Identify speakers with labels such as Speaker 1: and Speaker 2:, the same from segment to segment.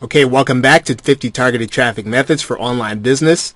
Speaker 1: Okay, welcome back to 50 Targeted Traffic Methods for Online Business.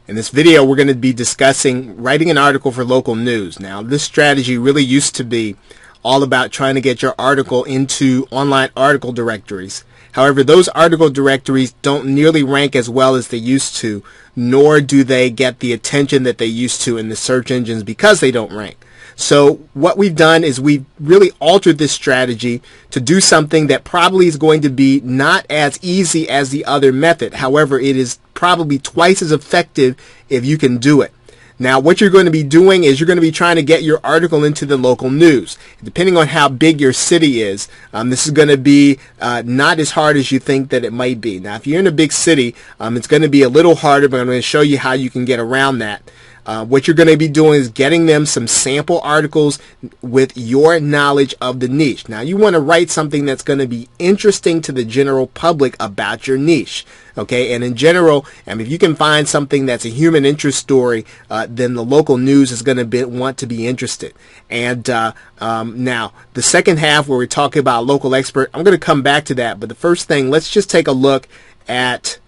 Speaker 1: In this video, we're going to be discussing writing an article for local news. Now, this strategy really used to be all about trying to get your article into online article directories. However, those article directories don't nearly rank as well as they used to, nor do they get the attention that they used to in the search engines because they don't rank. So what we've done is we've really altered this strategy to do something that probably is going to be not as easy as the other method. However, it is probably twice as effective if you can do it. Now, what you're going to be doing is you're going to be trying to get your article into the local news. Depending on how big your city is, this is going to be not as hard as you think that it might be. Now, if you're in a big city, it's going to be a little harder, but I'm going to show you how you can get around that. What you're going to be doing is getting them some sample articles with your knowledge of the niche. Now, you want to write something that's going to be interesting to the general public about your niche. Okay, and in general, if you can find something that's a human interest story, then the local news is going to want to be interested. And now, the second half where we're talking about local expert, I'm going to come back to that. But the first thing, let's just take a look at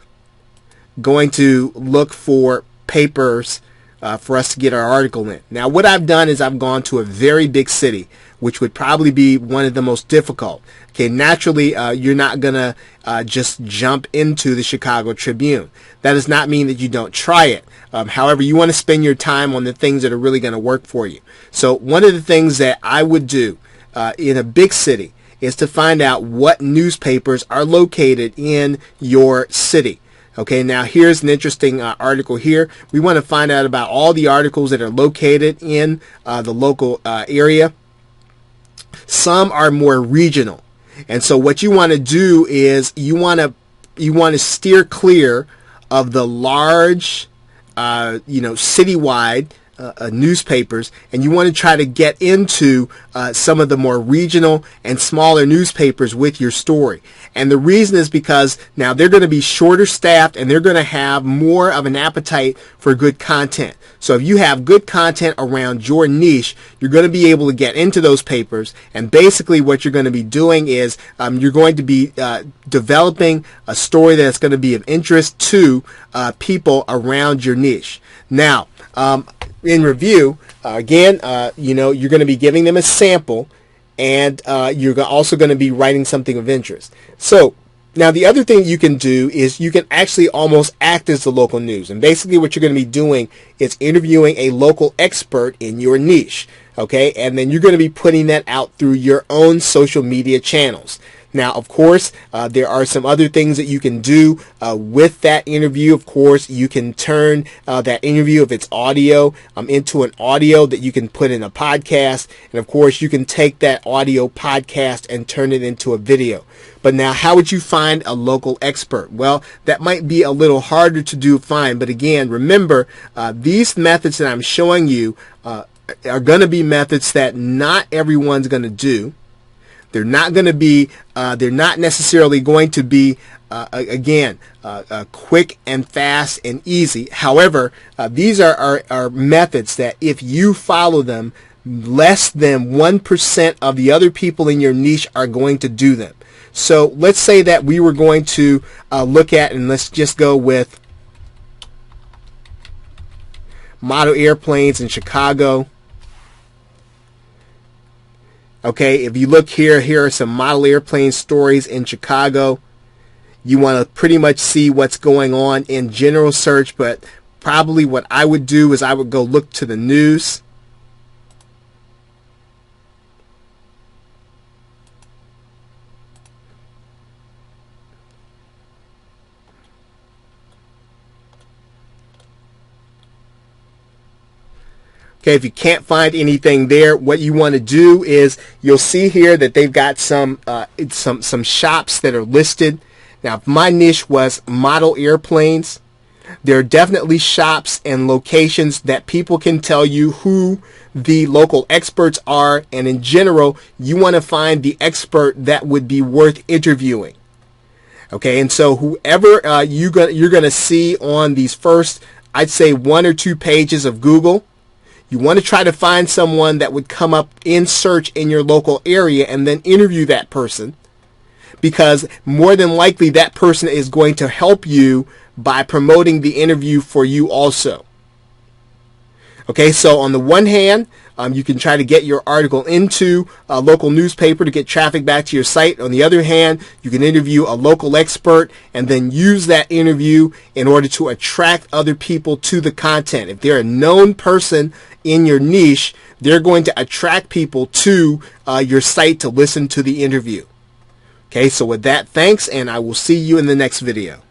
Speaker 1: going to look for papers for us to get our article in. Now, what I've done is I've gone to a very big city, which would probably be one of the most difficult. Okay, naturally, you're not going to just jump into the Chicago Tribune. That does not mean that you don't try it. However, you want to spend your time on the things that are really going to work for you. So one of the things that I would do in a big city is to find out what newspapers are located in your city. Okay, now here's an interesting article here. We want to find out about all the articles that are located in the local area. Some are more regional. And so what you want to do is you want to steer clear of the large citywide newspapers, and you want to try to get into some of the more regional and smaller newspapers with your story. And the reason is because now they're going to be shorter staffed and they're going to have more of an appetite for good content. So if you have good content around your niche, you're going to be able to get into those papers. And basically what you're going to be doing is you're going to be developing a story that's going to be of interest to people around your niche. Now, in review, again, you're going to be giving them a sample, and you're also going to be writing something of interest. So now the other thing you can do is you can actually almost act as the local news. And basically what you're going to be doing is interviewing a local expert in your niche. Okay, and then you're going to be putting that out through your own social media channels. Now, of course, there are some other things that you can do with that interview. Of course, you can turn that interview, if it's audio, into an audio that you can put in a podcast. And of course, you can take that audio podcast and turn it into a video. But now, how would you find a local expert? Well, that might be a little harder to find. But again, remember, these methods that I'm showing you are going to be methods that not everyone's going to do. They're not going to be, they're not necessarily going to be, quick and fast and easy. However, these are methods that if you follow them, less than 1% of the other people in your niche are going to do them. So let's say that we were going to look at, and let's just go with model airplanes in Chicago. Okay, if you look here are some model airplane stories in Chicago. You want to pretty much see what's going on in general search, but probably what I would do is I would go look to the news. Okay, if you can't find anything there, what you want to do is you'll see here that they've got some shops that are listed. Now, if my niche was model airplanes, there are definitely shops and locations that people can tell you who the local experts are, and in general, you want to find the expert that would be worth interviewing. Okay, and so whoever you're going to see on these first, I'd say 1 or 2 pages of Google, you want to try to find someone that would come up in search in your local area and then interview that person. because more than likely that person is going to help you by promoting the interview for you also. Okay, so on the one hand, you can try to get your article into a local newspaper to get traffic back to your site. On the other hand, you can interview a local expert and then use that interview in order to attract other people to the content. If they're a known person in your niche, they're going to attract people to your site to listen to the interview. Okay, so with that, thanks, and I will see you in the next video.